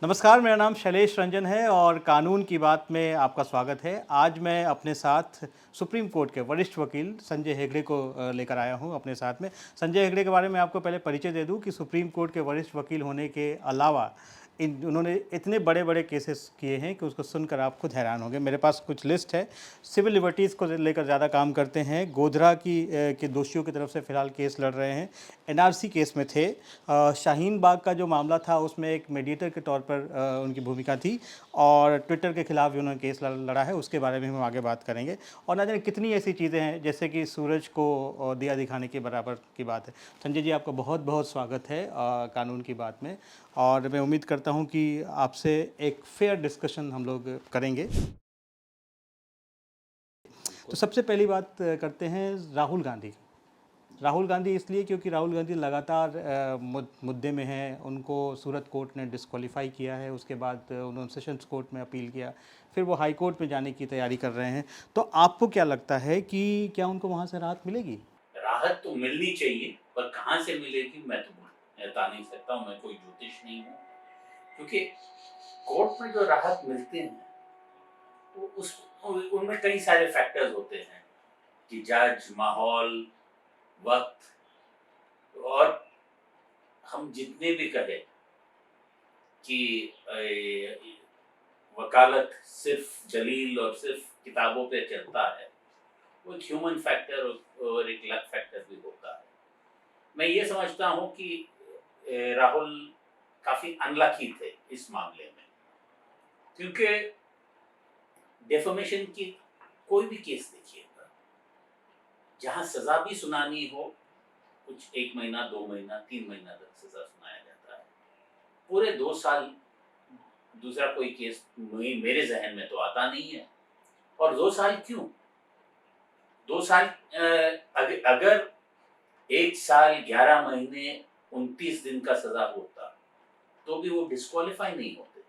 नमस्कार, मेरा नाम शैलेश रंजन है और कानून की बात में आपका स्वागत है। आज मैं अपने साथ सुप्रीम कोर्ट के वरिष्ठ वकील संजय हेगड़े को लेकर आया हूं अपने साथ में। संजय हेगड़े के बारे में आपको पहले परिचय दे दूं कि सुप्रीम कोर्ट के वरिष्ठ वकील होने के अलावा उन्होंने इतने बड़े-बड़े केसेस किए हैं कि उसको सुनकर आप खुद हैरान होंगे। मेरे पास कुछ लिस्ट है। सिविल लिबर्टीज़ को लेकर ज़्यादा काम करते हैं। गोधरा के दोषियों की तरफ से फ़िलहाल केस लड़ रहे हैं। एनआरसी केस में थे। शाहीन बाग का जो मामला था उसमें एक मीडिएटर के तौर पर उनकी भूमिका थी और ट्विटर के खिलाफ भी उन्होंने केस लड़ा है, उसके बारे में हम आगे बात करेंगे। और ना जाने कितनी ऐसी चीज़ें हैं जैसे कि सूरज को दिया दिखाने के बराबर की बात है। संजय जी, आपका बहुत बहुत स्वागत है कानून की बात में, और मैं उम्मीद करता हूं कि आपसे एक फेयर डिस्कशन हम लोग करेंगे। तो सबसे पहली बात करते हैं राहुल गांधी। राहुल गांधी इसलिए क्योंकि राहुल गांधी लगातार मुद्दे में हैं। उनको सूरत कोर्ट ने डिस्क्वालीफाई किया है, उसके बाद उन्होंने सेशंस कोर्ट में अपील किया, फिर वो हाई कोर्ट में जाने की तैयारी कर रहे हैं। तो आपको क्या लगता है कि क्या उनको वहाँ से राहत मिलेगी? राहत तो मिलनी चाहिए, पर कहाँ से मिलेगी मैं तो बता नहीं सकता हूँ, मैं कोई ज्योतिष नहीं हूँ। क्योंकि कोर्ट में जो राहत मिलते हैं, वो उस उनमें कई सारे फैक्टर्स होते हैं कि जज, माहौल, वक़्त, और हम जितने भी कहें कि वकालत सिर्फ़ दलील और सिर्फ़ किताबों पे चलता है, वो एक ह्यूमन फैक्टर और एक लक फैक्टर भी होता है। मैं ये समझता हूँ कि राहुल काफ़ी अनलकी थे इस मामले में, क्योंकि डेफमेशन की कोई भी केस देखिएगा, जहाँ सज़ा भी सुनानी हो, कुछ 1 महीना, 2 महीना, 3 महीना तक सज़ा सुनाया जाता है। पूरे 2 साल दूसरा कोई केस मेरे ज़हन में तो आता नहीं है। और 2 साल क्यों? 2 साल अगर 1 साल 11 महीने 29 दिन का सज़ा होता, तो भी वो डिस्क्वालीफाई नहीं होते।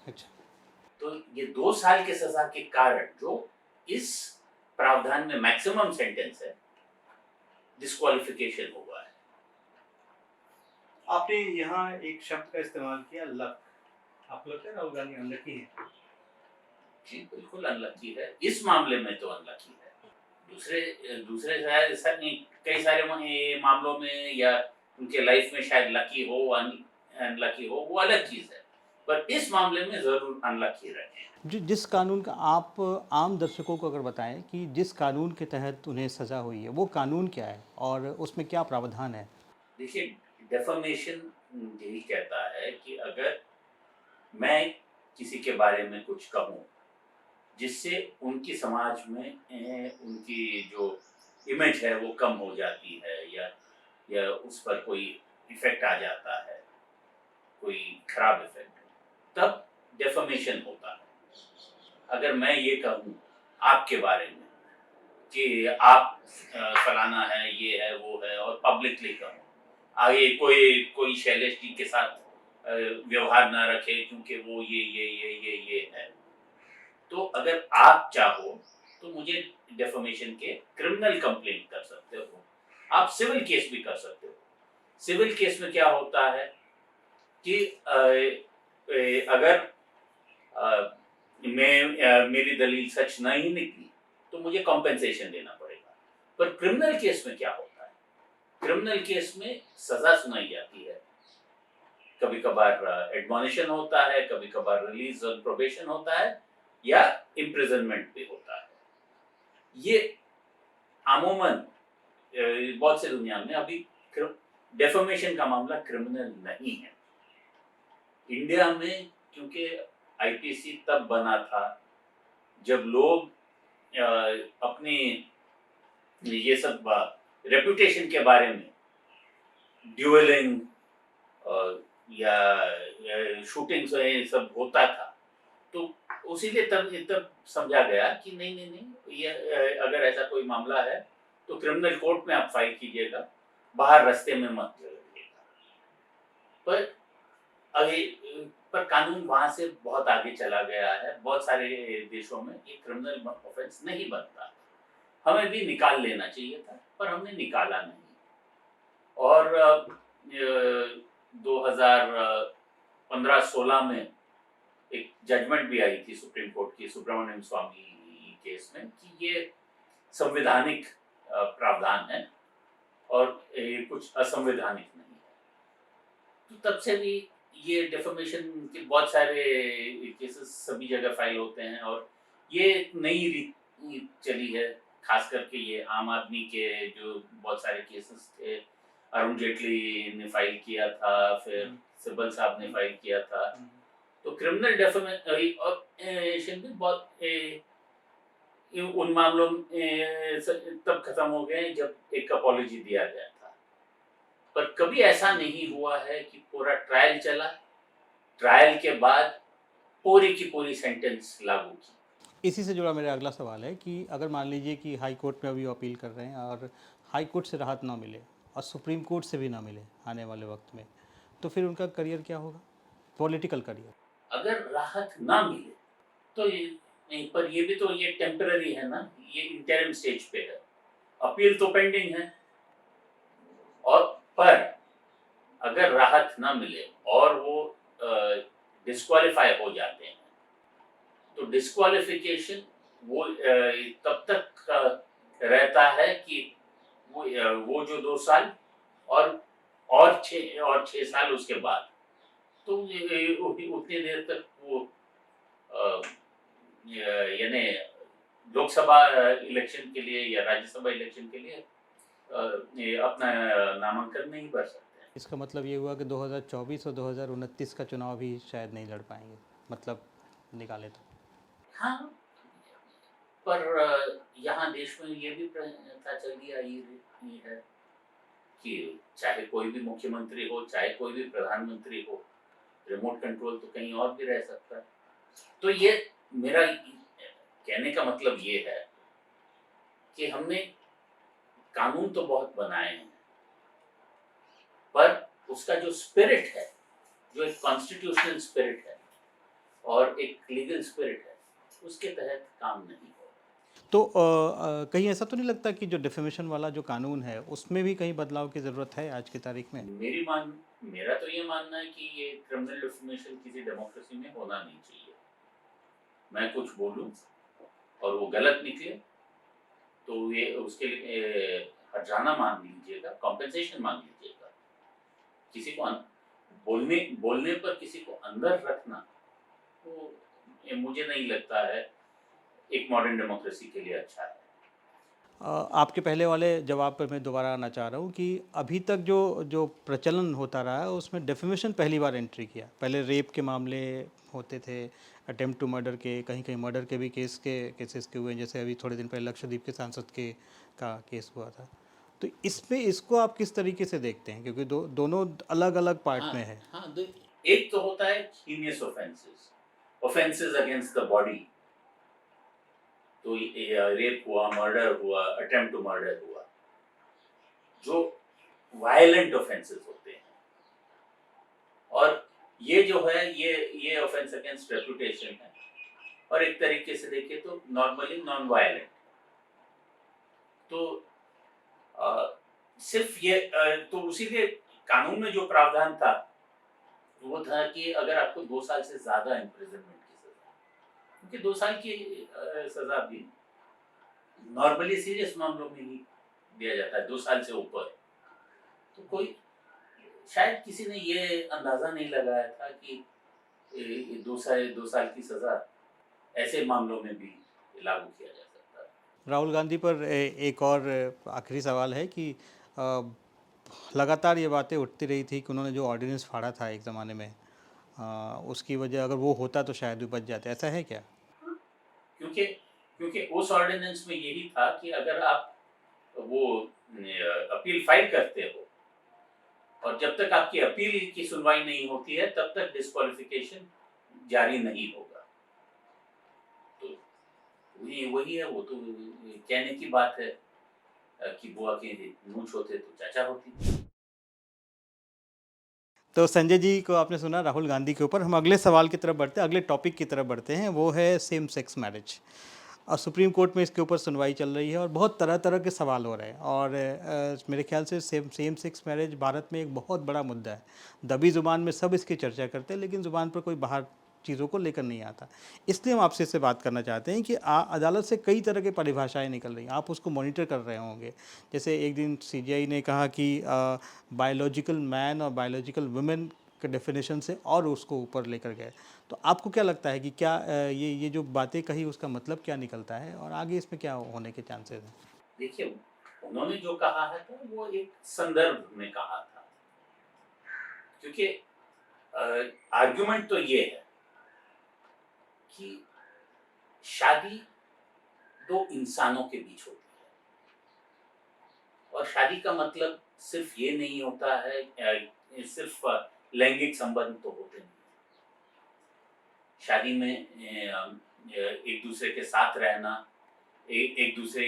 अच्छा। तो ये 2 साल के सज़ा के कारण जो इस प्रावधान में मैक्सिमम सेंटेंस है, डिस्क्वालिफिकेशन हुआ है। आपने यहाँ एक शब्द का इस्तेमाल किया, लक। आपको लगता है राहुल गांधी अनलकी है? जी, बिल्कुल अनलकी है। इस मामले में तो अनलकी है। दूसरे दूसरे शायद ऐसा नहीं, कई सारे मामलों में या उनके लाइफ में शायद लकी हो, अनलकी हो, वो अलग चीज़ है। पर इस मामले में ज़रूर अनलकी रहे हैं। जिस कानून का आप आम दर्शकों को अगर बताएं कि जिस कानून के तहत उन्हें सज़ा हुई है, वो कानून क्या है और उसमें क्या प्रावधान है? देखिए, डेफमेशन यही कहता है कि अगर मैं किसी के बारे में कुछ कहूँ, जिससे उनकी समाज में उनकी जो इमेज है वो कम हो जाती है, या उस पर कोई इफ़ेक्ट आ जाता है, कोई खराब इफ़ेक्ट, तब डेफमेशन होता है। अगर मैं ये कहूँ आपके बारे में कि आप फलाना है, ये है, वो है, और पब्लिकली कहूँ, आगे कोई कोई शैलेश जी के साथ व्यवहार ना रखे क्योंकि वो ये है। तो अगर आप चाहो तो मुझे डेफमेशन के क्रिमिनल कंप्लेंट कर सकते हो। आप सिविल केस भी कर सकते हो। सिविल केस में क्या होता है कि अगर मेरी दलील सच नहीं निकली तो मुझे कॉम्पेंसेशन देना पड़ेगा। पर क्रिमिनल केस में क्या होता है? क्रिमिनल केस में सजा सुनाई जाती है। कभी कभार एडमोनिशन होता है, कभी कभार रिलीज ऑन प्रोबेशन होता है, या इम्प्रिजनमेंट भी होता है। ये अमूमन बहुत से दुनिया में अभी डेफमेशन का मामला क्रिमिनल नहीं है। इंडिया में क्योंकि आईपीसी तब बना था जब लोग अपनी ये सब रेपुटेशन के बारे में, ड्यूलिंग या शूटिंग से ये सब होता था, तो उसीलिए तब तब समझा गया कि नहीं नहीं नहीं, ये अगर ऐसा कोई मामला है तो क्रिमिनल कोर्ट में आप फाइल कीजिएगा, बाहर रास्ते में मत लड़िएगा। पर अभी पर कानून वहां से बहुत आगे चला गया है। बहुत सारे देशों में ये क्रिमिनल ऑफेंस नहीं बनता। हमें भी निकाल लेना चाहिए था, पर हमने निकाला नहीं। और 2000 1516 में एक जजमेंट भी आई थी सुप्रीम कोर्ट की सुब्रमण्यम स्वामी केस में कि ये संवैधानिक प्रावधान है और ये कुछ असंवैधानिक नहीं है। तो तब से भी ये डेफमेशन के बहुत सारे केसेस सभी जगह फाइल होते हैं और ये एक नई रीत चली है। खास करके ये आम आदमी के जो बहुत सारे केसेस थे, अरुण जेटली ने फाइल किया था, फिर सिब्बल साहब ने फाइल किया था। तो क्रिमिनल डेफमेशन भी बहुत उन मामलों में तब खत्म हो गए जब एक अपॉलॉजी दिया गया था। पर कभी ऐसा नहीं हुआ है कि पूरा ट्रायल चला, ट्रायल के बाद पूरी की पूरी सेंटेंस लागू की। इसी से जुड़ा मेरा अगला सवाल है कि अगर मान लीजिए कि हाई कोर्ट में अभी अपील कर रहे हैं और हाई कोर्ट से राहत ना मिले और सुप्रीम कोर्ट से भी ना मिले आने वाले वक्त में, तो फिर उनका करियर क्या होगा, पॉलिटिकल करियर? अगर राहत ना मिले तो ये नहीं, पर ये भी तो ये टेम्पररी है ना, ये इंटरिम स्टेज पे है, अपील तो पेंडिंग है। और पर अगर राहत ना मिले और वो डिस्क्वालीफाई हो जाते हैं तो डिस्क्वालिफिकेशन वो तब तक रहता है कि वो जो 2 साल और 6 साल उसके बाद, तो उतनी देर तक वो यानी लोकसभा इलेक्शन के लिए या राज्यसभा इलेक्शन के लिए ये अपना नामांकन नहीं भर सकते हैं। इसका मतलब ये हुआ कि 2024 और 2029 का चुनाव भी शायद नहीं लड़ पाएंगे, मतलब निकाले तो। हाँ, पर यहाँ देश में ये भी प्रथा चली आई है कि चाहे कोई भी मुख्यमंत्री हो, चाहे कोई भी प्रधानमंत्री हो, रिमोट कंट्रोल तो कहीं और भी रह सकता है। तो ये मेरा कहने का मतलब ये है कि हमने कानून तो बहुत बनाए हैं, पर उसका जो स्पिरिट है, जो एक कॉन्स्टिट्यूशनल स्पिरिट है और एक लीगल स्पिरिट है, उसके तहत काम नहीं हो। तो कहीं ऐसा तो नहीं लगता कि जो डिफेमेशन वाला जो कानून है उसमें भी कहीं बदलाव की ज़रूरत है आज की तारीख में? मेरा तो ये मानना है कि ये क्रिमिनल डिफेमेशन किसी डेमोक्रेसी में होना नहीं चाहिए। मैं कुछ बोलूं और वो गलत निकले तो ये उसके लिए हर्जाना मांग लीजिएगा, कॉम्पेंसेशन मांग लीजिएगा। किसी को बोलने पर किसी को अंदर रखना, तो ये मुझे नहीं लगता है एक मॉडर्न डेमोक्रेसी के लिए अच्छा है। आपके पहले वाले जवाब पर मैं दोबारा आना चाह रहा हूँ कि अभी तक जो जो प्रचलन होता रहा है उसमें डेफेमेशन पहली बार एंट्री किया। पहले रेप के मामले होते थे, अटेम्प्ट टू मर्डर के, कहीं कहीं मर्डर के भी केसेस के हुए हैं, जैसे अभी थोड़े दिन पहले लक्षद्वीप के सांसद का केस हुआ था। तो इसमें इसको आप किस तरीके से देखते हैं, क्योंकि दोनों अलग अलग पार्ट में है। हाँ, एक तो होता है heinous offences against the body. तो रेप हुआ, मर्डर हुआ, अटेम्प्ट टू मर्डर हुआ, जो वायलेंट ऑफेंसेस होते हैं। और ये जो है ये ऑफेंस अगेंस्ट रेपुटेशन है, और एक तरीके से देखिए तो नॉर्मली नॉन वायलेंट। तो सिर्फ ये तो उसीलिए कानून में जो प्रावधान था वो था कि अगर आपको 2 साल से ज्यादा इम्प्रिजनमेंट की सजा, क्योंकि 2 साल की सजा भी नॉर्मली सीरियस मामलों में ही दिया जाता है, 2 साल से ऊपर। तो कोई शायद किसी ने ये अंदाजा नहीं लगाया था कि 2 साल की सजा ऐसे मामलों में भी लागू किया जा सकता है। राहुल गांधी पर एक और आखिरी सवाल है कि लगातार ये बातें उठती रही थी कि उन्होंने जो ऑर्डिनेंस फाड़ा था एक ज़माने में, उसकी वजह अगर वो होता तो शायद भी बच जाते, ऐसा है क्या? क्योंकि क्योंकि उस ऑर्डिनेंस में यही था कि अगर आप वो अपील फाइल करते हो और जब तक आपकी अपील की सुनवाई नहीं होती है तब तक डिस्क्वालिफिकेशन जारी नहीं होगा। तो वही है, वो तो कहने की बात है कि बुआ के मूंछ होते तो चाचा होती। तो संजय जी को आपने सुना राहुल गांधी के ऊपर। हम अगले सवाल की तरफ बढ़ते हैं, अगले टॉपिक की तरफ बढ़ते हैं, वो है सेम सेक्स मैरिज। और सुप्रीम कोर्ट में इसके ऊपर सुनवाई चल रही है और बहुत तरह तरह के सवाल हो रहे हैं और मेरे ख्याल से सेम सेक्स मैरिज भारत में एक बहुत बड़ा मुद्दा है। दबी ज़ुबान में सब इसकी चर्चा करते हैं लेकिन ज़ुबान पर कोई बाहर चीज़ों को लेकर नहीं आता। इसलिए हम आपसे इससे बात करना चाहते हैं कि अदालत से कई तरह की परिभाषाएं निकल रही हैं, आप उसको मॉनिटर कर रहे होंगे। जैसे एक दिन सीजीआई ने कहा कि बायोलॉजिकल मैन और बायोलॉजिकल वुमेन के डेफिनेशन से और उसको ऊपर लेकर गए। तो आपको क्या लगता है कि क्या ये जो बातें कही उसका मतलब क्या निकलता है और आगे इसमें क्या होने के चांसेस हैं? देखिए, उन्होंने जो कहा है तो वो एक संदर्भ में कहा था, क्योंकि आर्गुमेंट तो ये है कि शादी दो इंसानों के बीच होती है और शादी का मतलब सिर्फ ये नहीं होता है, सिर्फ लैंगिक संबंध तो होते नहीं। शादी में एक दूसरे के साथ रहना, एक दूसरे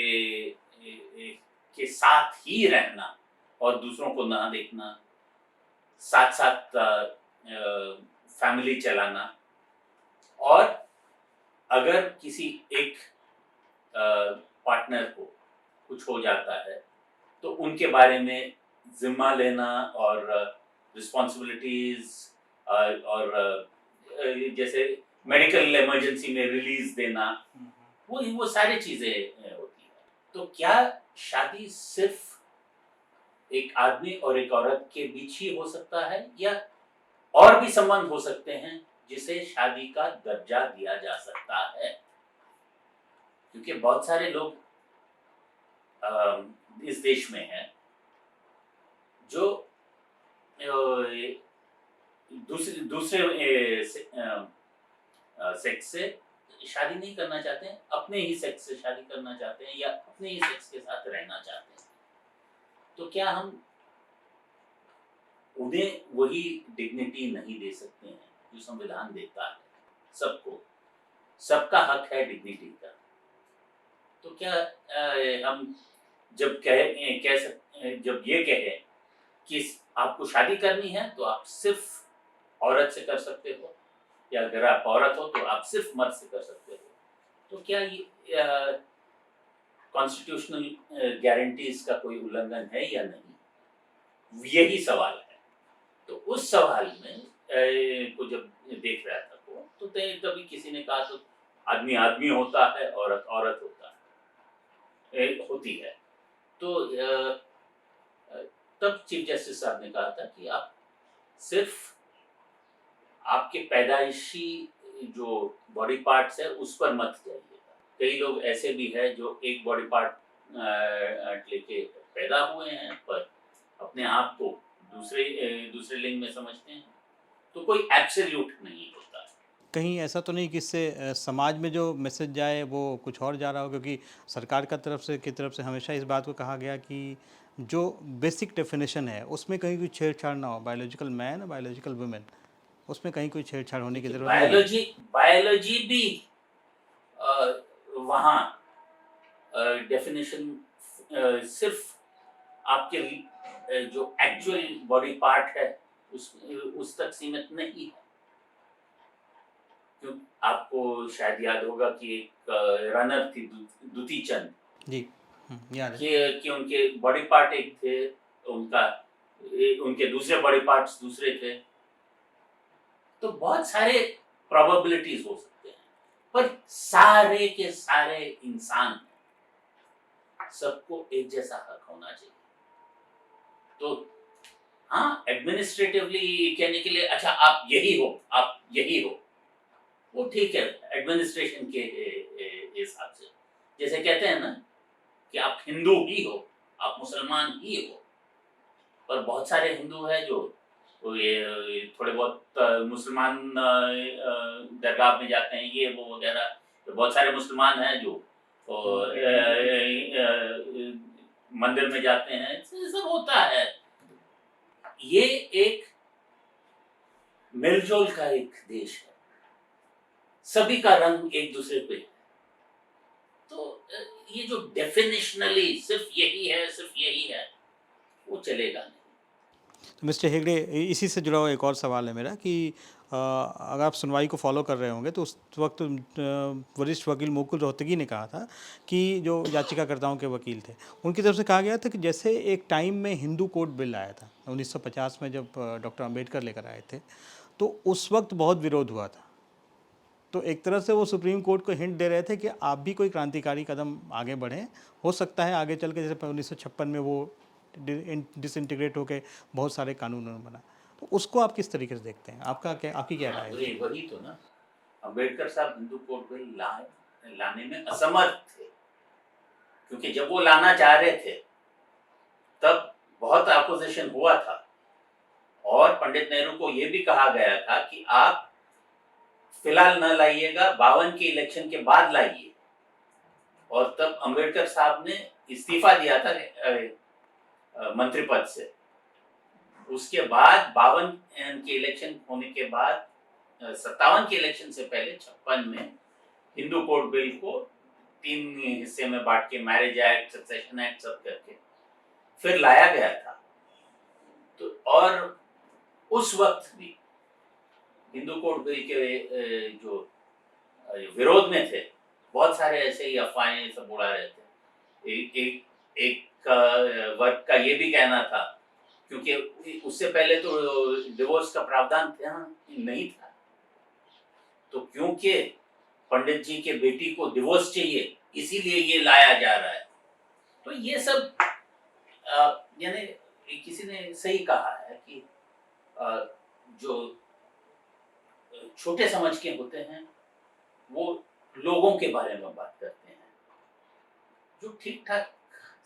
के साथ ही रहना और दूसरों को ना देखना, साथ साथ फैमिली चलाना, और अगर किसी एक पार्टनर को कुछ हो जाता है तो उनके बारे में जिम्मा लेना और रिस्पॉन्सिबिलिटीज और जैसे मेडिकल इमरजेंसी में रिलीज देना, वो सारी चीजें होती है। तो क्या शादी सिर्फ एक आदमी और एक औरत के बीच ही हो सकता है या और भी संबंध हो सकते हैं जिसे शादी का दर्जा दिया जा सकता है? क्योंकि बहुत सारे लोग इस देश में हैं जो दूसरे दूसरे सेक्स से शादी नहीं करना चाहते हैं, अपने ही सेक्स से शादी करना चाहते हैं या अपने ही सेक्स के साथ रहना चाहते हैं। तो क्या हम उन्हें वही डिग्निटी नहीं दे सकते हैं जो संविधान देता है? सबको, सबका हक है डिग्निटी का। तो क्या हम जब जब ये कहें कि आपको शादी करनी है तो आप सिर्फ औरत से कर सकते हो, या अगर आप औरत हो तो आप सिर्फ मर्द से कर सकते हो, तो क्या ये कॉन्स्टिट्यूशनल गारंटीज का कोई उल्लंघन है या नहीं? यही सवाल है। तो उस सवाल में को जब देख रहा था तो तभी किसी ने कहा तो आदमी आदमी होता है, औरत औरत होती है। तो तब चीफ जस्टिस साहब ने कहा था कि आप सिर्फ आपके पैदाइशी जो बॉडी पार्ट्स है उस पर मत जाइएगा। कई लोग ऐसे भी हैं जो एक बॉडी पार्ट लेके पैदा हुए हैं पर अपने आप को दूसरे लिंग में समझते हैं। तो कोई एब्सोल्यूट नहीं होता। कहीं ऐसा तो नहीं कि इससे समाज में जो मैसेज जाए वो कुछ और जा रहा हो, क्योंकि सरकार का तरफ से हमेशा इस बात को कहा गया कि जो बेसिक डेफिनेशन है उसमें कहीं कोई छेड़छाड़ ना हो, बायोलॉजिकल मैन बायोलॉजिकल वुमेन, उसमें कहीं कोई छेड़छाड़ होने की ज़रूरत नहीं है। बायोलॉजी भी वहाँ डेफिनेशन सिर्फ आपके जो एक्चुअल बॉडी पार्ट है उस तक सीमित नहीं है। क्यों, आपको शायद याद होगा कि एक रनर थी दुती चंद जी, याद है। कि उनके बॉडी पार्ट एक थे, उनके दूसरे बॉडी पार्ट्स दूसरे थे। तो बहुत सारे प्रोबेबिलिटीज हो सकते हैं, पर सारे के सारे इंसान, सबको एक जैसा हक होना चाहिए। तो हाँ, एडमिनिस्ट्रेटिवली कहने के लिए अच्छा आप यही हो, वो ठीक है एडमिनिस्ट्रेशन के हिसाब से। जैसे कहते हैं ना कि आप हिंदू ही हो, आप मुसलमान ही हो, पर बहुत सारे हिंदू हैं जो ये थोड़े बहुत मुसलमान दरगाह में जाते हैं, ये वो वगैरह। तो बहुत सारे मुसलमान हैं जो मंदिर में जाते हैं, सब होता है। ये एक मिलजुल का एक देश है, सभी का रंग एक दूसरे पे है। तो ये जो डेफिनेशनली सिर्फ यही है वो चलेगा नहीं। मिस्टर हेगड़े, इसी से जुड़ा हुआ एक और सवाल है मेरा कि अगर आप सुनवाई को फॉलो कर रहे होंगे तो उस वक्त वरिष्ठ वकील मुकुल रोहतगी ने कहा था कि जो याचिकाकर्ताओं के वकील थे उनकी तरफ से कहा गया था कि जैसे एक टाइम में हिंदू कोड बिल आया था 1950 में, जब डॉक्टर अंबेडकर लेकर आए थे, तो उस वक्त बहुत विरोध हुआ था। तो एक तरह से वो सुप्रीम कोर्ट को हिंट दे रहे थे कि आप भी कोई क्रांतिकारी कदम आगे बढ़ें, हो सकता है आगे चल के जैसे 1956 में वो डिसइंटीग्रेट होकर बहुत सारे कानून बना। तो उसको आप किस तरीके से देखते हैं? आपकी क्या राय है? वही तो ना, अंबेडकर साहब हिंदू कोड बिल लाने में असमर्थ थे, क्योंकि जब वो लाना चाह रहे थे तब बहुत अपोजिशन हुआ था, और पंडित नेहरू को यह भी कहा गया था कि आप फिलहाल न लाइएगा, 52 के इलेक्शन के बाद लाइए। और तब अंबेडकर साहब ने इस्तीफा दिया था मंत्री पद से। उसके बाद 52 के इलेक्शन होने के बाद 57 के इलेक्शन से पहले 56 में हिंदू कोड बिल को 3 हिस्से में बांट के, मैरिज एक्ट, सक्सेशन एक्ट सब करके फिर लाया गया था। तो और उस वक्त भी हिंदू कोड बिल के जो विरोध में थे, बहुत सारे ऐसे ही अफवाहें सब उड़ा रहे थे। एक वर्ग का ये भी कहना था, क्योंकि उससे पहले तो डिवोर्स का प्रावधान नहीं था, तो क्योंकि पंडित जी के बेटी को डिवोर्स चाहिए इसीलिए ये लाया जा रहा है। तो ये सब यानी किसी ने सही कहा है कि जो छोटे समझ के होते हैं वो लोगों के बारे में बात करते हैं, जो ठीक ठाक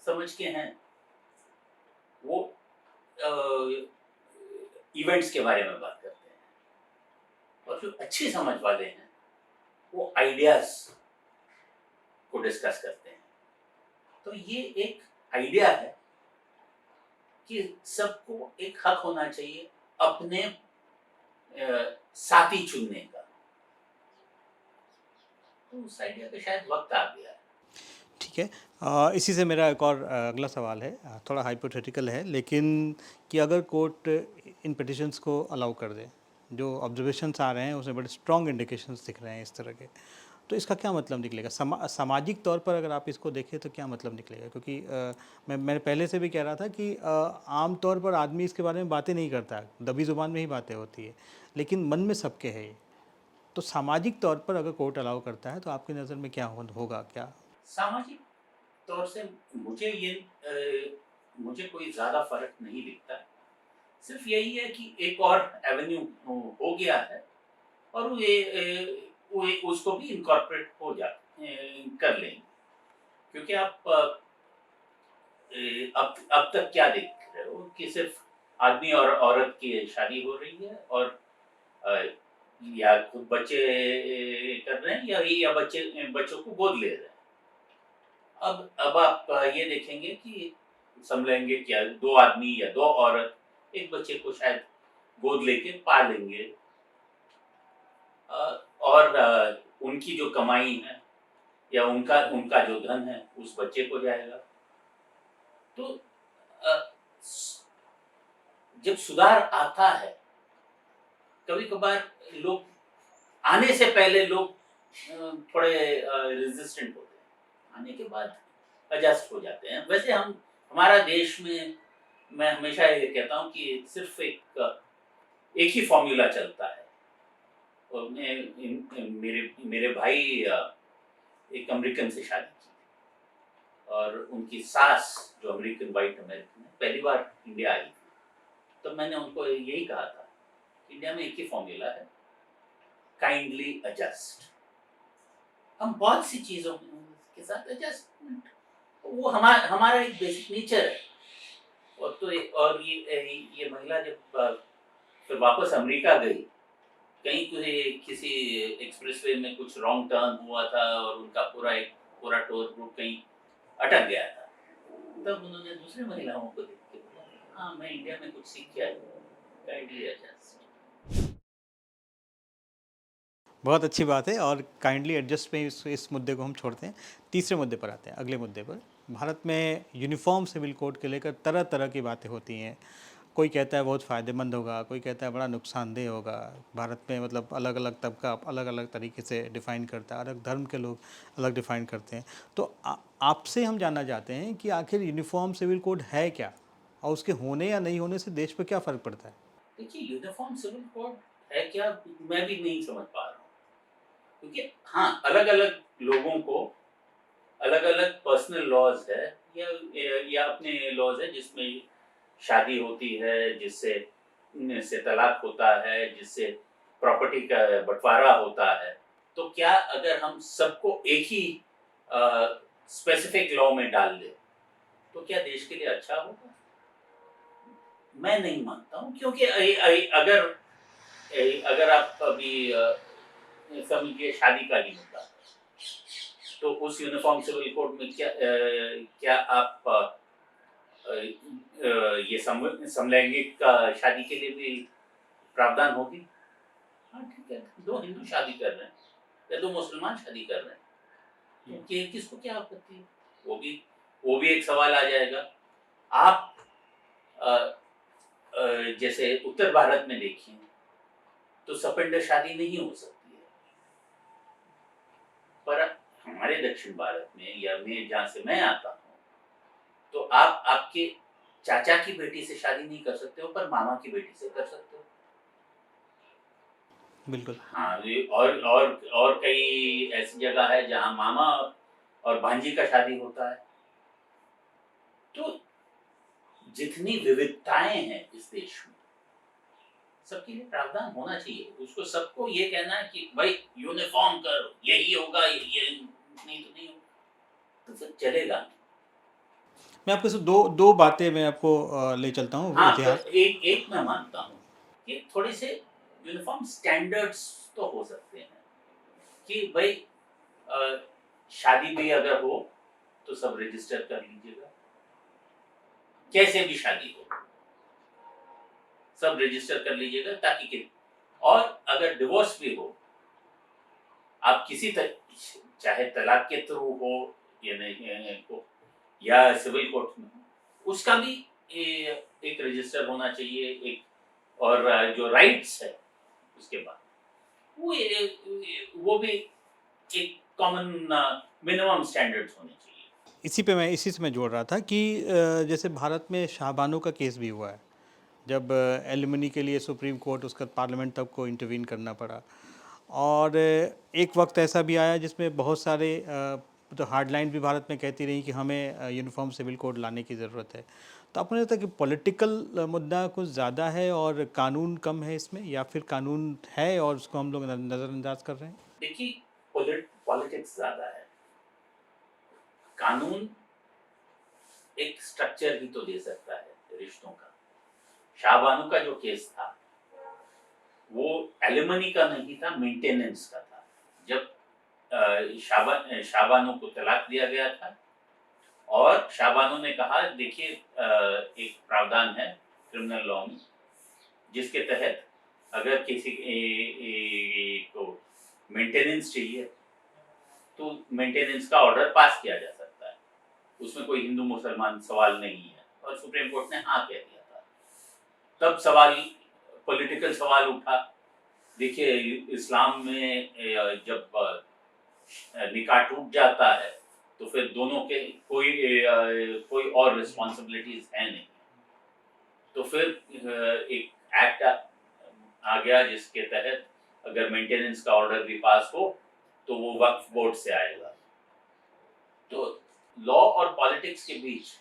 समझ के हैं वो इवेंट्स के बारे में बात करते हैं, और जो अच्छी समझ वाले हैं वो आइडियाज को डिस्कस करते हैं। तो ये एक आइडिया है कि सबको एक हक होना चाहिए अपने साथी चुनने का। तो उस आइडिया का शायद वक्त आ गया है। ठीक है, इसी से मेरा एक और अगला सवाल है, थोड़ा हाइपोथेटिकल है, लेकिन कि अगर कोर्ट इन पिटिशंस को अलाउ कर दे, जो ऑब्जर्वेशंस आ रहे हैं उसमें बड़े स्ट्रॉन्ग इंडिकेशंस दिख रहे हैं इस तरह के, तो इसका क्या मतलब निकलेगा? सामाजिक तौर पर अगर आप इसको देखें तो क्या मतलब निकलेगा? क्योंकि मैं पहले से भी कह रहा था कि आम तौर पर आदमी इसके बारे में बातें नहीं करता, दबी ज़ुबान में ही बातें होती है, लेकिन मन में सबके है ये। तो सामाजिक तौर पर अगर कोर्ट अलाउ करता है तो आपकी नज़र में क्या होगा? क्या सामाजिक तौर से मुझे कोई ज्यादा फर्क नहीं दिखता। सिर्फ यही है कि एक और एवेन्यू हो गया है, और वो उसको भी इनकॉर्पोरेट हो जा कर लेंगे। क्योंकि आप अब तक क्या देख रहे हो कि सिर्फ आदमी और औरत की शादी हो रही है, और अ, या खुद बच्चे कर रहे हैं, या बच्चों को गोद ले रहे हैं। अब आप ये देखेंगे कि समझेंगे क्या, 2 आदमी या 2 औरत एक बच्चे को शायद गोद लेके पाल लेंगे, और उनकी जो कमाई है या उनका उनका जो धन है उस बच्चे को जाएगा। तो अ, जब सुधार आता है, कभी कभार लोग आने से पहले लोग थोड़े रेजिस्टेंट होते हैं, आने के बाद एडजस्ट हो जाते हैं। वैसे हमारा देश में मैं हमेशा ये कहता हूँ कि सिर्फ एक ही फॉर्मूला चलता है। और मेरे भाई एक अमेरिकन से शादी की, और उनकी सास जो अमेरिकन, वाइट अमेरिकन है, पहली बार इंडिया आई थी। तो मैंने उनको यही कहा था, इंडिया में एक ही फॉर्मूला है, काइंडली एडजस्ट। हम बहुत सी चीजों के साथ एडजस्टमेंट, वो हमारा एक बेसिक नेचर है। और ये महिला जब फिर वापस अमेरिका गई, कहीं किसी एक्सप्रेसवे में कुछ रॉन्ग टर्न हुआ था, और उनका पूरा टूर ग्रुप कहीं अटक गया था। तब उन्होंने दूसरी महिलाओं को देख के बोला, हाँ मैं इंडिया में कुछ सीख के आई हूँ, काइंडली एडजस्ट। बहुत अच्छी बात है, और काइंडली एडजस्ट में इस मुद्दे को हम छोड़ते हैं। तीसरे मुद्दे पर आते हैं, अगले मुद्दे पर। भारत में यूनिफॉर्म सिविल कोड के लेकर तरह तरह की बातें होती हैं। कोई कहता है बहुत फ़ायदेमंद होगा, कोई कहता है बड़ा नुकसानदेह होगा। भारत में मतलब अलग-अलग तबका अलग-अलग तरीके से डिफ़ाइन करता है, अलग धर्म के लोग अलग डिफ़ाइन करते हैं। तो आपसे हम जानना चाहते हैं कि आखिर यूनिफ़ॉर्म सिविल कोड है क्या? और उसके होने या नहीं होने से देश पे क्या फ़र्क पड़ता है? देखिए, यूनिफ़ॉर्म सिविल कोड है क्या, मैं भी नहीं समझ पा रहा हूँ। क्योंकि हाँ, अलग-अलग लोगों को अलग-अलग पर्सनल लॉज़ है, या अपने लॉज़ है जिसमें शादी होती है, जिससे तलाक होता है, जिससे प्रॉपर्टी का बँटवारा होता है। तो क्या अगर हम सबको एक ही स्पेसिफिक लॉ में डाल दें, तो क्या देश के लिए अच्छा होगा? मैं नहीं मानता हूँ, क्योंकि अगर आप अभी समझिए शादी का ही मुद्दा, तो उस यूनिफ़ॉर्म सिविल कोड में क्या आप ये समलैंगिक शादी के लिए भी प्रावधान होगी? हाँ, ठीक है, 2 हिंदू शादी कर रहे हैं या 2 मुसलमान शादी कर रहे हैं, तो किसको क्या आपत्ति है? वो भी एक सवाल आ जाएगा। आप अ जैसे उत्तर भारत में देखिए, तो सपिंडर शादी नहीं हो सकती है। पर हमारे दक्षिण भारत में, या मैं जहाँ से मैं आता हूँ, तो आप आपके चाचा की बेटी से शादी नहीं कर सकते हो, पर मामा की बेटी से कर सकते हो। बिल्कुल। हाँ, ये और कई ऐसी जगह है जहाँ मामा और भांजी का शादी होता है। तो जितनी विविधताएँ हैं इस देश में, सबके लिए प्रावधान होना चाहिए। उसको सबको ये कहना है कि भाई यूनिफ़ॉर्म करो, यही होगा, ये नहीं तो नहीं होगा, तो फिर चलेगा नहीं। मैं आपको सिर्फ़ 2 बातें मैं आपको ले चलता हूँ हाँ, तो इतिहास। एक एक मैं मानता हूँ कि थोड़े से यूनिफ़ॉर्म स्टैंडर्ड्स तो हो सकते हैं, कि भाई अ, शादी भी अगर हो, तो सब रजिस्टर कर लीजिएगा। कैसे भी शादी हो, सब रजिस्टर कर लीजिएगा, ताकि और अगर डिवोर्स भी हो, आप किसी चाहे तलाक के थ्रू हो या नहीं हो, या सिविल कोर्ट में हो, उसका भी एक रजिस्टर होना चाहिए, एक और जो राइट्स है उसके बाद, वो भी एक कॉमन मिनिमम स्टैंडर्ड्स होने चाहिए। इसी से मैं जोड़ रहा था कि जैसे भारत में शाहबानो का केस भी हुआ है, जब एलिमनी के लिए सुप्रीम कोर्ट उसका पार्लियामेंट तक को इंटरवीन करना पड़ा। और एक वक्त ऐसा भी आया जिसमें बहुत सारे तो हार्डलाइन भी भारत में कहती रही कि हमें यूनिफॉर्म सिविल कोड लाने की ज़रूरत है। तो आपको नहीं लगता कि पॉलिटिकल मुद्दा कुछ ज़्यादा है और कानून कम है इसमें, या फिर कानून है और उसको हम लोग नज़रअंदाज कर रहे हैं? देखिए, पॉलिटिक्स ज्यादा है। कानून एक स्ट्रक्चर ही तो दे सकता है रिश्तों का। शाहबानो का जो केस था, वो एलिमनी का नहीं था, मेंटेनेंस का था। जब शाहबानो को तलाक दिया गया था, और शाहबानो ने कहा, देखिए एक प्रावधान है क्रिमिनल लॉ में, जिसके तहत अगर किसी को मेंटेनेंस चाहिए, तो मेंटेनेंस का ऑर्डर पास किया जा सकता है। उसमें कोई हिंदू मुसलमान सवाल नहीं है, और सुप्रीम कोर्ट ने हाँ कह दिया था। तब सवाल, पॉलिटिकल सवाल उठा। देखिए, इस्लाम में जब निकाह टूट जाता है, तो फिर दोनों के कोई और रिस्पॉन्सिबिलिटीज है नहीं। तो फिर एक एक्ट आ गया, जिसके तहत अगर मेंटेनेंस का ऑर्डर भी पास हो, तो वो वक्फ बोर्ड से आएगा। तो लॉ और पॉलिटिक्स के बीच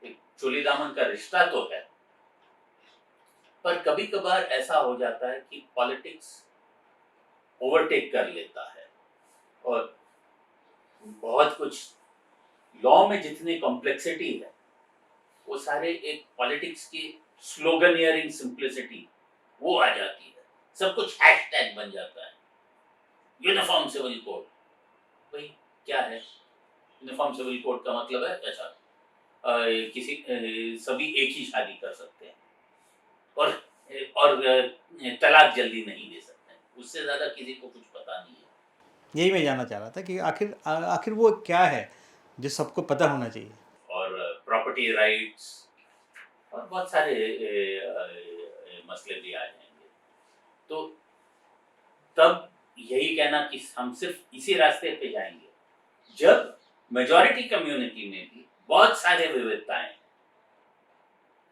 एक चोली दामन का रिश्ता तो है, पर कभी कभार ऐसा हो जाता है कि पॉलिटिक्स ओवरटेक कर लेता है, और बहुत कुछ लॉ में जितनी कॉम्प्लेक्सिटी है, वो सारे एक पॉलिटिक्स की स्लोगनियरिंग सिंप्लिसिटी वो आ जाती है। सब कुछ हैशटैग बन जाता है। यूनिफॉर्म सिविल कोड, भाई क्या है? यूनिफॉर्म सिविल कोड का मतलब है अच्छा, सभी एक ही शादी कर सकते हैं, और तलाक जल्दी नहीं दे सकते हैं। उससे ज्यादा किसी को कुछ पता नहीं है। यही मैं जानना चाह रहा था कि आखिर वो क्या है जो सबको पता होना चाहिए। और प्रॉपर्टी राइट्स, और बहुत सारे मसले भी आ जाएंगे। तो तब यही कहना कि हम सिर्फ इसी रास्ते पे जाएंगे जब मेजॉरिटी कम्युनिटी में भी बहुत सारे विविधताएं हैं।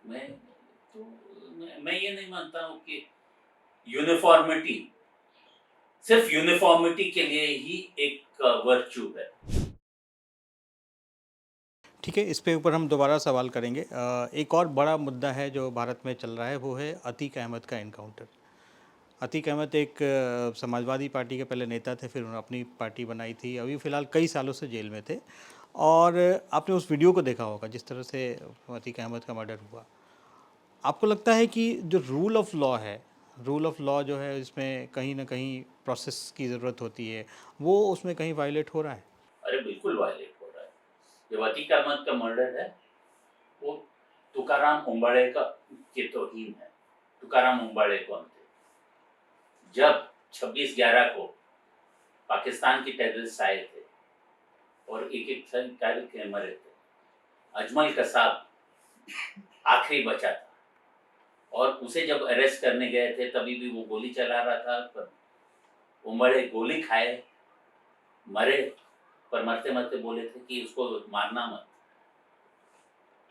मैं मैं ये नहीं मानता हूँ कि यूनिफॉर्मिटी सिर्फ यूनिफॉर्मिटी के लिए ही एक वर्च्यू है। ठीक है, इस पे ऊपर हम दोबारा सवाल करेंगे। एक और बड़ा मुद्दा है जो भारत में चल रहा है, वो है अतीक अहमद का एनकाउंटर। अतीक अहमद एक समाजवादी पार्टी के पहले नेता थे, फिर उन्होंने अपनी पार्टी बनाई थी, अभी फ़िलहाल कई सालों से जेल में थे। और आपने उस वीडियो को देखा होगा जिस तरह से अतीक अहमद का मर्डर हुआ। आपको लगता है कि जो रूल ऑफ लॉ है, रूल ऑफ लॉ जो है इसमें कहीं ना कहीं प्रोसेस की ज़रूरत होती है, वो उसमें कहीं वायलेट हो रहा है? अरे बिल्कुल वायलेट हो रहा है। जो अतीक अहमद का मर्डर है वो तुकाराम ओंबाड़े का की तौहीन है। तुकाराम ओंबाड़े कौन थे? जब 26/11 को पाकिस्तान के टेररिस्ट आए थे और एक एक करके मरे थे, अजमल कसाब आखिरी बचा था और उसे जब अरेस्ट करने गए थे तभी भी वो गोली चला रहा था, पर ओंबाड़े गोली खाए, मरे, पर मरते मरते बोले थे कि उसको मारना मत।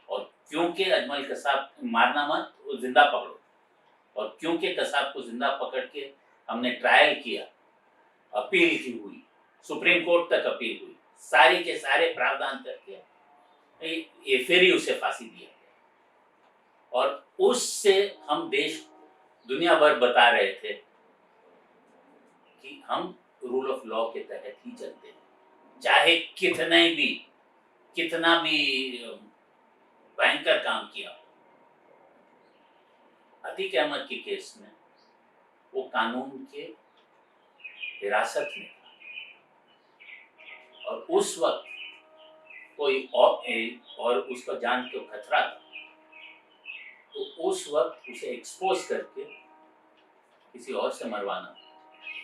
और क्योंकि अजमल कसाब मारना मत, वो जिंदा पकड़ो। और क्योंकि कसाब को जिंदा पकड़ के हमने ट्रायल किया, अपील की हुई, सुप्रीम कोर्ट तक अपील हुई, सारी के सारे प्रावधान करके ये फिर ही उसे फांसी दिया गया। और उससे हम देश दुनिया भर बता रहे थे कि हम रूल ऑफ लॉ के तहत ही चलते हैं, चाहे कितना भी भयंकर काम किया। अतीक अहमद के केस में वो कानून के हिरासत में था और उस वक्त कोई और उसका जान को खतरा था, तो उस वक्त उसे एक्सपोज करके किसी और से मरवाना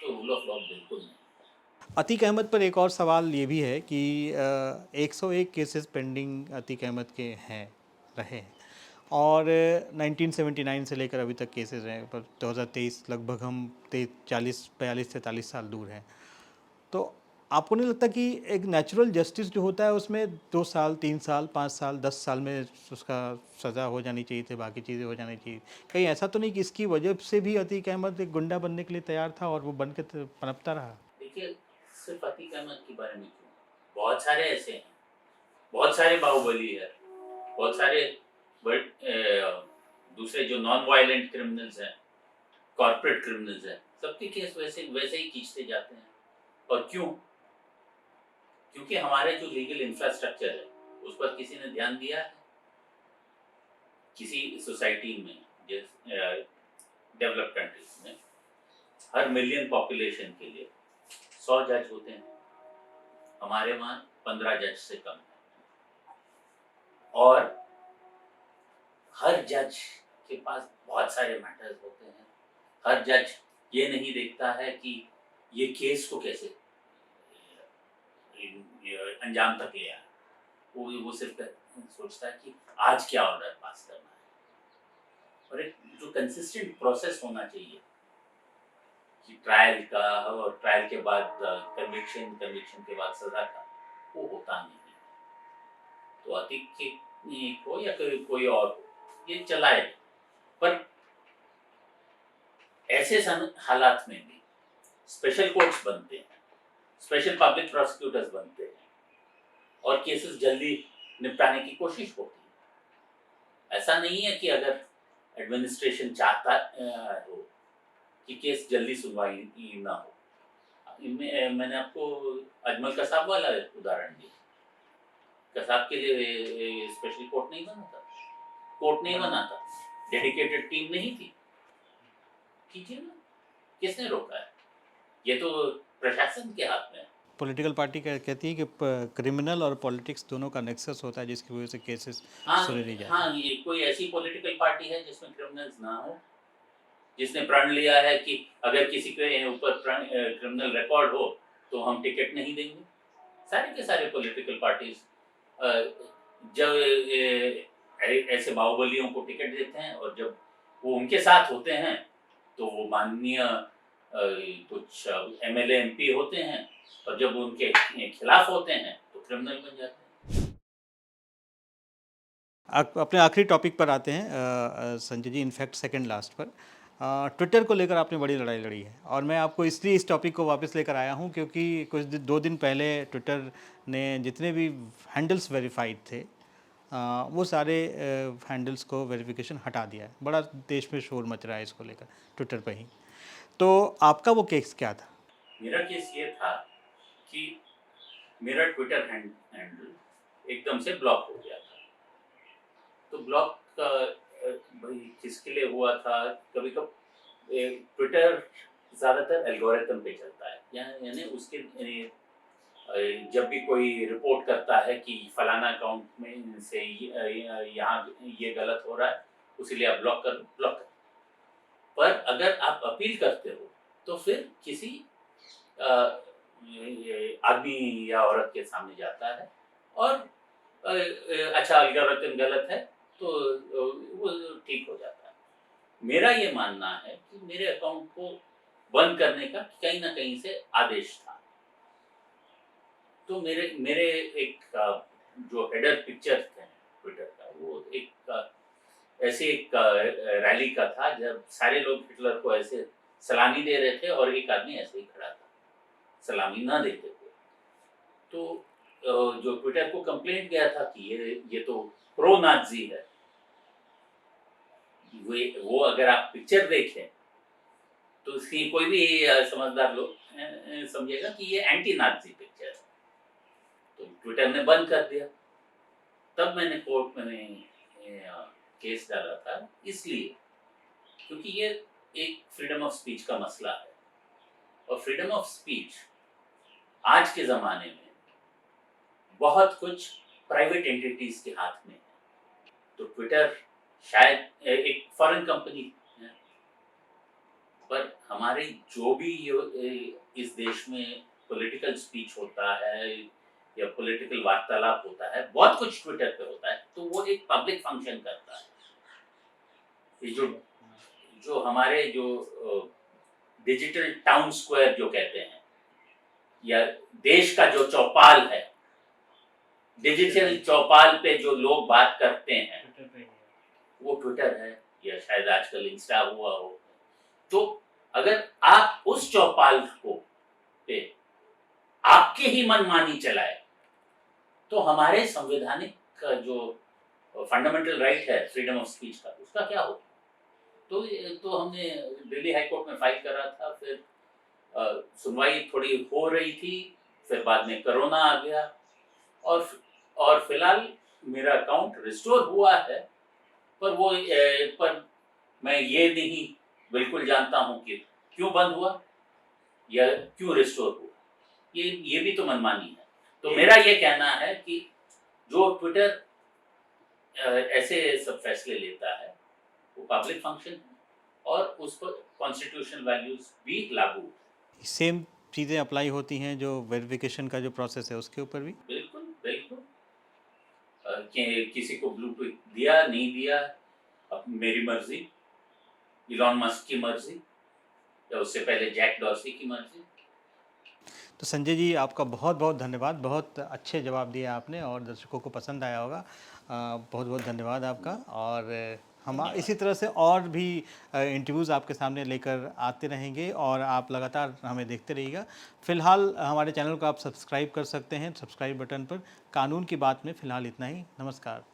तो रूल ऑफ लॉ बिल्कुल नहीं। अतीक अहमद पर एक और सवाल ये भी है कि 101 केसेस पेंडिंग अतीक अहमद के हैं, रहे हैं, और 1979 से लेकर अभी तक केसेस हैं, पर 2023 लगभग हम 42 साल दूर हैं। तो आपको नहीं लगता कि एक नेचुरल जस्टिस जो होता है उसमें 2 साल, 3 साल, 5 साल, 10 साल में उसका सज़ा हो जानी चाहिए थी, बाकी चीज़ें हो जानी चाहिए? कहीं ऐसा तो नहीं कि इसकी वजह से भी अतीक अहमद एक गुंडा बनने के लिए तैयार था और वो बन के पनपता रहा? देखिए, सिर्फ अतीक अहमद के बारे में क्यों, बहुत सारे ऐसे हैं, बहुत सारे बाहुबली है, बहुत सारे दूसरे जो नॉन वायलेंट क्रिमिनल्स हैं, कॉर्पोरेट क्रिमिनल्स हैं, सबके केस वैसे वैसे ही खींचते जाते हैं। और क्यों? क्योंकि हमारे जो लीगल इंफ्रास्ट्रक्चर है उस पर किसी ने ध्यान दिया है? किसी सोसाइटी में, डेवलप्ड कंट्रीज में हर मिलियन पॉपुलेशन के लिए 100 जज होते हैं, हमारे वहाँ 15 जज से कम है। और हर जज के पास बहुत सारे मैटर्स होते हैं। हर जज ये नहीं देखता है कि ये केस को कैसे अंजाम तक ले आए, वो सिर्फ सोचता है कि आज क्या ऑर्डर पास करना है। और एक जो कंसिस्टेंट प्रोसेस होना चाहिए कि ट्रायल का और ट्रायल के बाद कन्विक्शन के बाद सजा का, वो होता नहीं है। तो अतीक को या कोई और हो, ये चलाए, पर ऐसे हालात में भी स्पेशल कोर्ट्स बनते हैं, स्पेशल पब्लिक प्रोसिक्यूटर्स बनते हैं और केसेस जल्दी निपटाने की कोशिश होती है। ऐसा नहीं है कि अगर एडमिनिस्ट्रेशन चाहता हो कि केस जल्दी सुनवाई ना हो। मैंने आपको अजमल कसाब वाला उदाहरण दिया। कसाब के लिए स्पेशल कोर्ट नहीं बना था, कोर्ट नहीं बना था, डेडिकेटेड टीम नहीं थी। कीजिए ना, किसने रोका है? ये तो प्रशासन के हाथ में है। पॉलिटिकल पार्टी कहती है कि क्रिमिनल और पॉलिटिक्स दोनों का नेक्सस होता है जिसकी वजह से केसेस सुने नहीं जाते। हाँ, ये कोई ऐसी पॉलिटिकल पार्टी है जिसमें क्रिमिनल्स ना हो, जिसने प्रण लिया है कि अगर किसी के ऊपर क्रिमिनल रिकॉर्ड हो तो हम टिकट नहीं देंगे? सारे के सारे पॉलिटिकल पार्टीज जब ऐसे बाहुबलियों को टिकट देते हैं, और जब वो उनके साथ होते हैं तो वो माननीय कुछ एमएलए एमपी होते हैं, और जब उनके खिलाफ होते हैं तो क्रिमिनल बन जाते हैं। अपने आखिरी टॉपिक पर आते हैं Sanjay ji, in fact second last पर। ट्विटर को लेकर आपने बड़ी लड़ाई लड़ी है, और मैं आपको इसलिए इस टॉपिक को वापस लेकर आया हूं क्योंकि दो दिन पहले ट्विटर ने जितने भी हैंडल्स वेरीफाइड थे वो सारे हैंडल्स को वेरिफिकेशन हटा दिया है। बड़ा देश में शोर मच रहा है इसको लेकर ट्विटर पर ही। तो आपका वो केस क्या था? मेरा केस ये था कि मेरा ट्विटर हैंडल एकदम से ब्लॉक हो गया था। तो ब्लॉक भाई किसके लिए हुआ था? कभी कभी ट्विटर ज़्यादातर एल्गोरिथम पे चलता है, यानी उसके जब भी कोई रिपोर्ट करता है कि फलाना अकाउंट में से यहाँ ये गलत हो रहा है, उसीलिए आप ब्लॉक कर। पर अगर आप अपील करते हो तो फिर किसी ये आदमी या औरत के सामने जाता है, और अच्छा एल्गोरिथम गलत है तो वो ठीक हो जाता है। मेरा ये मानना है कि मेरे अकाउंट को बंद करने का कहीं ना कहीं से आदेश था। तो मेरे मेरे एक जो हेडर पिक्चर थे ट्विटर का, वो एक ऐसे एक रैली का था जब सारे लोग हिटलर को ऐसे सलामी दे रहे थे और एक आदमी ऐसे ही खड़ा था सलामी ना देते हुए। तो जो ट्विटर को कंप्लेंट गया था कि ये तो प्रो नाजी है। वो अगर आप पिक्चर देखें तो इसकी कोई भी समझदार लोग समझेगा कि ये एंटी नाजी पिक्चर है। तो ट्विटर ने बंद कर दिया। तब मैंने कोर्ट में केस डाला था, इसलिए क्योंकि ये एक फ्रीडम ऑफ स्पीच का मसला है, और फ्रीडम ऑफ स्पीच आज के ज़माने में बहुत कुछ प्राइवेट एंटिटीज़ के हाथ में है। तो ट्विटर शायद एक फॉरेन कंपनी है, पर हमारे जो भी इस देश में पॉलिटिकल स्पीच होता है या पॉलिटिकल वार्तालाप होता है, बहुत कुछ ट्विटर पे होता है, तो वो एक पब्लिक फंक्शन करता है। ये जो हमारे जो डिजिटल टाउन स्क्वायर जो कहते हैं, या देश का जो चौपाल है, डिजिटल चौपाल पे जो लोग बात करते हैं वो ट्विटर है, या शायद आजकल इंस्टा हुआ हो। तो अगर आप उस चौपाल को पे आपके ही मनमानी चलाए तो हमारे संवैधानिक का जो फंडामेंटल राइट है फ्रीडम ऑफ स्पीच का, उसका क्या होगा? तो हमने दिल्ली हाई कोर्ट में फाइल करा था। फिर सुनवाई थोड़ी हो रही थी, फिर बाद में कोरोना आ गया, और फिलहाल मेरा अकाउंट रिस्टोर हुआ है। पर मैं ये नहीं बिल्कुल जानता हूँ कि क्यों बंद हुआ या क्यों रिस्टोर हुआ। ये भी तो मनमानी है। तो मेरा ये कहना है कि जो ट्विटर ऐसे सब फैसले लेता है वो पब्लिक फंक्शन है, और उस पर कॉन्स्टिट्यूशनल वैल्यूज भी लागू है। सेम चीज़ें अप्लाई होती हैं जो वेरिफिकेशन का जो प्रोसेस है उसके ऊपर भी? बिल्कुल बिल्कुल। किसी को ब्लूटूथ दिया नहीं दिया, अब मेरी मर्जी, इलॉन मस्क की मर्जी, या उससे पहले जैक डॉर्सी की मर्जी। तो संजय जी, आपका बहुत बहुत धन्यवाद। बहुत अच्छे जवाब दिए आपने और दर्शकों को पसंद आया होगा। बहुत बहुत धन्यवाद आपका। और हम इसी तरह से और भी इंटरव्यूज़ आपके सामने लेकर आते रहेंगे, और आप लगातार हमें देखते रहिएगा। फ़िलहाल हमारे चैनल को आप सब्सक्राइब कर सकते हैं, सब्सक्राइब बटन पर। कानून की बात में फ़िलहाल इतना ही। नमस्कार।